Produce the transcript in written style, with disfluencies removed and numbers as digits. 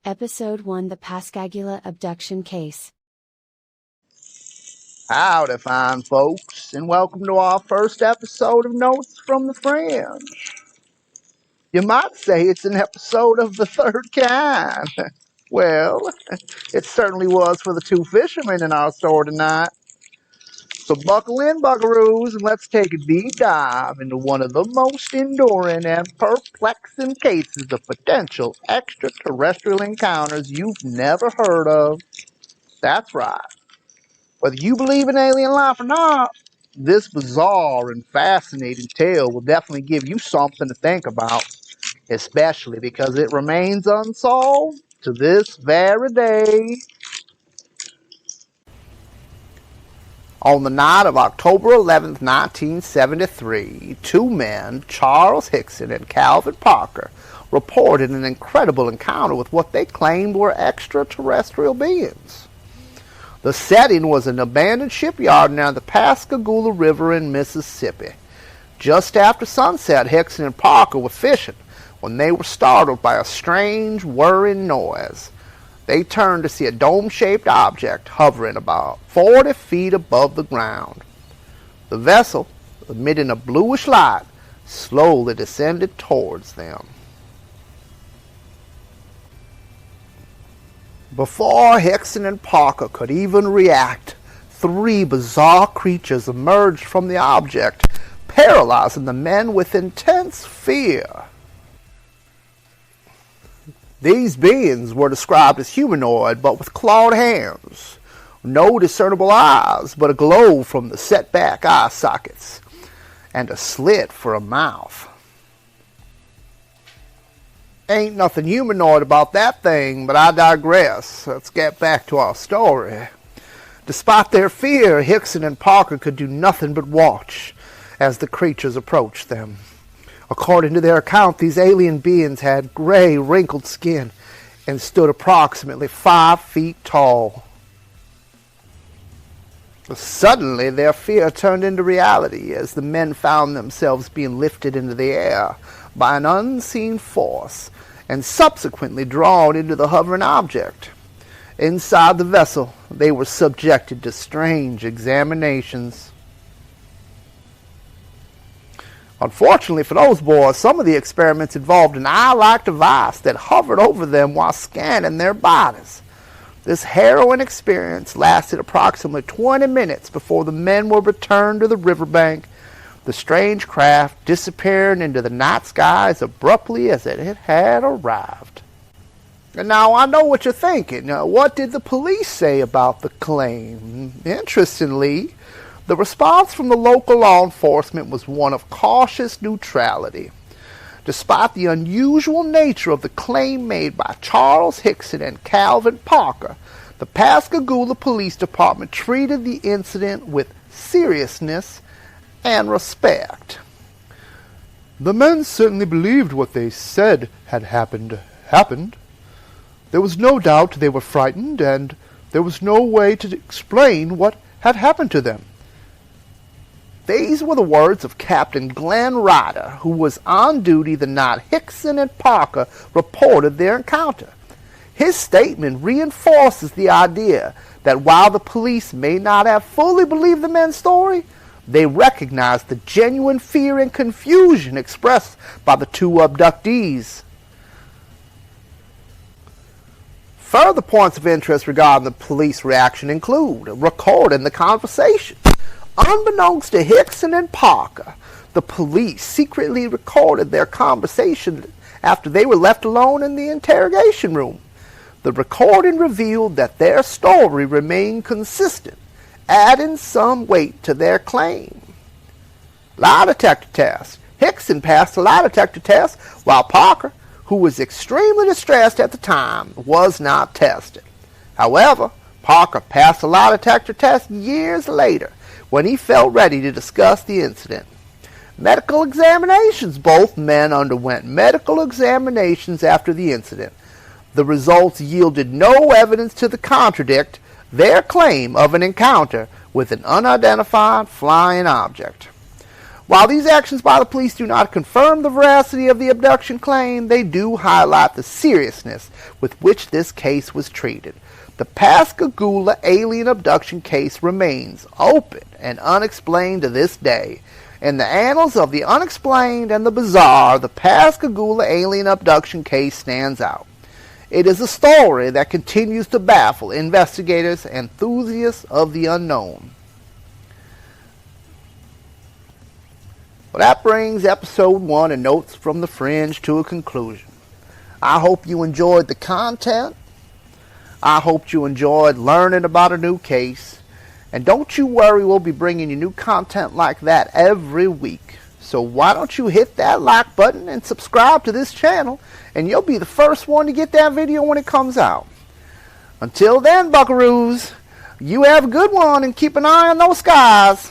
Episode 1: The Pascagoula Abduction Case. Howdy, fine folks, and welcome to our first episode of Notes from the Fringe. You might say it's an episode of the third kind. Well, it certainly was for the two fishermen in our store tonight. So buckle in, buckaroos, and let's take a deep dive into one of the most enduring and perplexing cases of potential extraterrestrial encounters you've never heard of. That's right. Whether you believe in alien life or not, this bizarre and fascinating tale will definitely give you something to think about, especially because it remains unsolved to this very day. On the night of October 11th, 1973, two men, Charles Hickson and Calvin Parker, reported an incredible encounter with what they claimed were extraterrestrial beings. The setting was an abandoned shipyard near the Pascagoula River in Mississippi. Just after sunset, Hickson and Parker were fishing when they were startled by a strange, whirring noise. They turned to see a dome-shaped object hovering about 40 feet above the ground. The vessel, emitting a bluish light, slowly descended towards them. Before Hickson and Parker could even react, three bizarre creatures emerged from the object, paralyzing the men with intense fear. These beings were described as humanoid, but with clawed hands, no discernible eyes, but a glow from the set-back eye sockets, and a slit for a mouth. Ain't nothing humanoid about that thing, but I digress. Let's get back to our story. Despite their fear, Hickson and Parker could do nothing but watch as the creatures approached them. According to their account, these alien beings had gray, wrinkled skin and stood approximately 5 feet tall. Suddenly, their fear turned into reality as the men found themselves being lifted into the air by an unseen force and subsequently drawn into the hovering object. Inside the vessel, they were subjected to strange examinations. Unfortunately for those boys, some of the experiments involved an eye-like device that hovered over them while scanning their bodies. This harrowing experience lasted approximately 20 minutes before the men were returned to the riverbank, the strange craft disappearing into the night sky as abruptly as it had arrived. And now I know what you're thinking. What did the police say about the claim? Interestingly, the response from the local law enforcement was one of cautious neutrality. Despite the unusual nature of the claim made by Charles Hickson and Calvin Parker, the Pascagoula Police Department treated the incident with seriousness and respect. The men certainly believed what they said had happened. There was no doubt they were frightened, and there was no way to explain what had happened to them. These were the words of Captain Glenn Ryder, who was on duty the night Hickson and Parker reported their encounter. His statement reinforces the idea that while the police may not have fully believed the men's story, they recognized the genuine fear and confusion expressed by the two abductees. Further points of interest regarding the police reaction include recording the conversation. Unbeknownst to Hickson and Parker, the police secretly recorded their conversation after they were left alone in the interrogation room. The recording revealed that their story remained consistent, adding some weight to their claim. Lie detector test. Hickson passed the lie detector test, while Parker, who was extremely distressed at the time, was not tested. However, Parker passed the lie detector test years later, when he felt ready to discuss the incident. Medical examinations. Both men underwent medical examinations after the incident. The results yielded no evidence to contradict their claim of an encounter with an unidentified flying object. While these actions by the police do not confirm the veracity of the abduction claim, they do highlight the seriousness with which this case was treated. The Pascagoula Alien Abduction Case remains open and unexplained to this day. In the annals of the unexplained and the bizarre, the Pascagoula Alien Abduction Case stands out. It is a story that continues to baffle investigators and enthusiasts of the unknown. Well, that brings episode 1 and Notes from the Fringe to a conclusion. I hope you enjoyed the content. I hope you enjoyed learning about a new case. And don't you worry, we'll be bringing you new content like that every week. So why don't you hit that like button and subscribe to this channel, and you'll be the first one to get that video when it comes out. Until then, buckaroos, you have a good one and keep an eye on those skies.